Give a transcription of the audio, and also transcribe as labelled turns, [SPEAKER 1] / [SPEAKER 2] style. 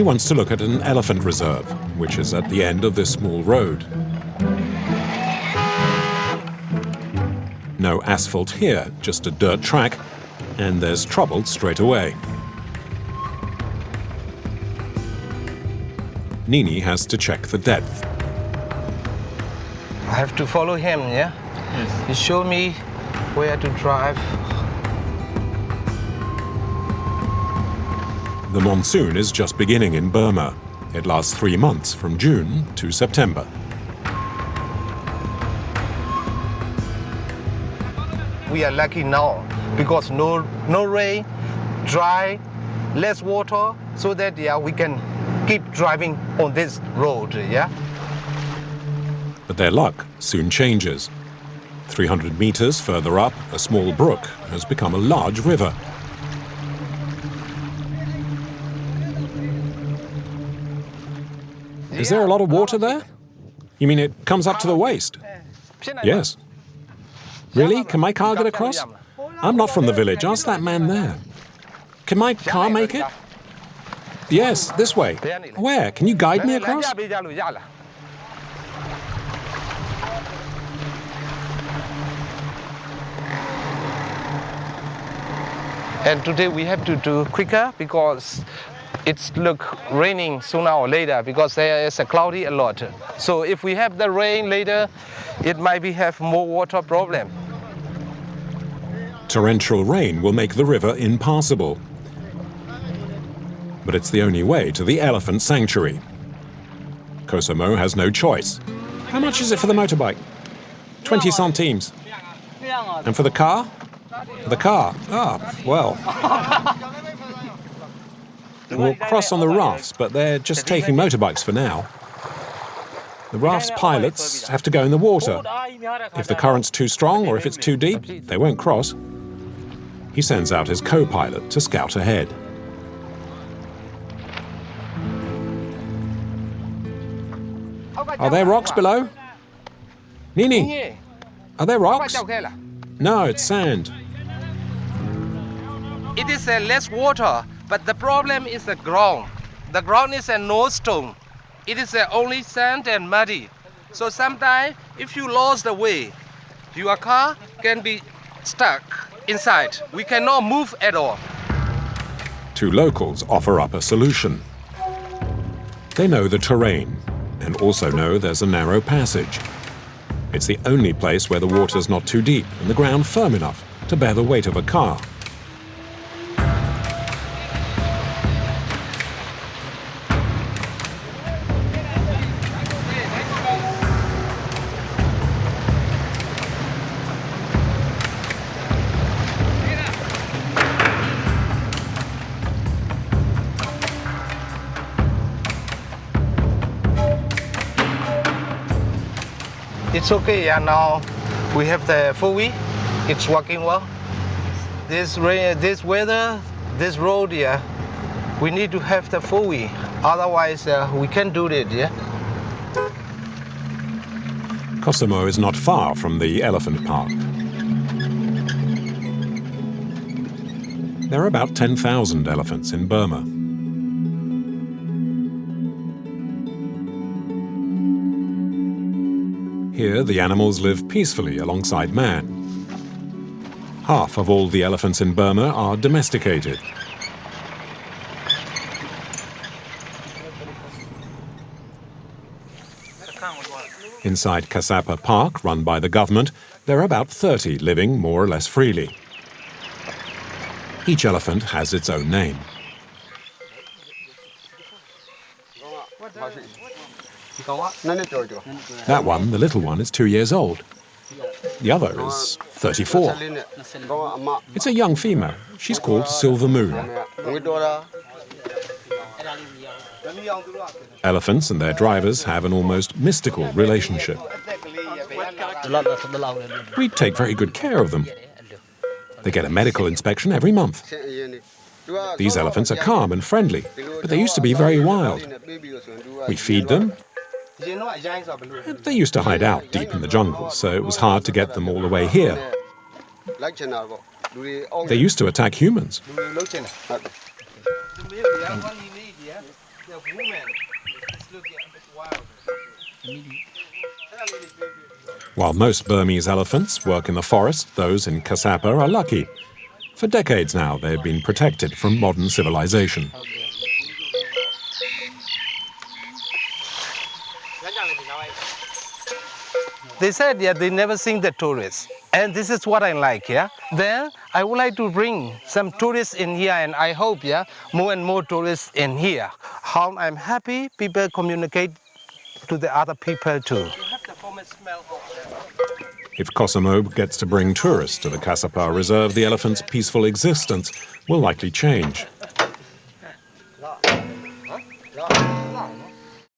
[SPEAKER 1] He wants to look at an elephant reserve, which is at the end of this small road. No asphalt here, just a dirt track, and there's trouble straight away. Nini has to check the depth.
[SPEAKER 2] I have to follow him, yeah? Yes. He showed me where to drive.
[SPEAKER 1] The monsoon is just beginning in Burma. It lasts 3 months, from June to September.
[SPEAKER 2] We are lucky now because no rain, dry, less water, so that we can keep driving on this road, yeah?
[SPEAKER 1] But their luck soon changes. 300 meters further up, a small brook has become a large river. Is there a lot of water there? You mean it comes up to the waist? Yes. Really? Can my car get across? I'm not from the village. Ask that man there. Can my car make it? Yes, this way. Where? Can you guide me across?
[SPEAKER 2] And today we have to do quicker because it's raining sooner or later because there is a cloudy a lot. So if we have the rain later, it might have more water problem.
[SPEAKER 1] Torrential rain will make the river impassable. But it's the only way to the elephant sanctuary. Kosomo has no choice. How much is it for the motorbike? 20 centimes. And for the car? The car? Well. We'll cross on the rafts, but they're just taking motorbikes for now. The raft's pilots have to go in the water. If the current's too strong or if it's too deep, they won't cross. He sends out his co-pilot to scout ahead. Are there rocks below? Nini, are there rocks? No, it's sand.
[SPEAKER 2] It is less water, but the problem is the ground. The ground is no stone. It is only sand and muddy. So sometimes, if you lost the way, your car can be stuck inside. We cannot move at all.
[SPEAKER 1] Two locals offer up a solution. They know the terrain and also know there's a narrow passage. It's the only place where the water's not too deep and the ground firm enough to bear the weight of a car.
[SPEAKER 2] It's okay, now we have the 4-wheel. It's working well. This rain, this weather, this road, we need to have the 4-wheel. Otherwise, we can't do it,
[SPEAKER 1] Kosomo is not far from the elephant park. There are about 10,000 elephants in Burma. Here, the animals live peacefully alongside man. Half of all the elephants in Burma are domesticated. Inside Kasapa Park, run by the government, there are about 30 living more or less freely. Each elephant has its own name. That one, the little one, is 2 years old. The other is 34. It's a young female. She's called Silver Moon. Elephants and their drivers have an almost mystical relationship. We take very good care of them. They get a medical inspection every month. These elephants are calm and friendly, but they used to be very wild. We feed them. They used to hide out deep in the jungle, so it was hard to get them all the way here. They used to attack humans.
[SPEAKER 2] the woman is looking a bit wild.
[SPEAKER 1] While most Burmese elephants work in the forest, those in Kasapa are lucky. For decades now, they've been protected from modern civilization.
[SPEAKER 2] They said, they never seen the tourists. And this is what I like, Then I would like to bring some tourists in here, and I hope, more and more tourists in here. How I'm happy people communicate to the other people too. You have the former smell of them.
[SPEAKER 1] If Kosomo gets to bring tourists to the Kasapa Reserve, the elephant's peaceful existence will likely change.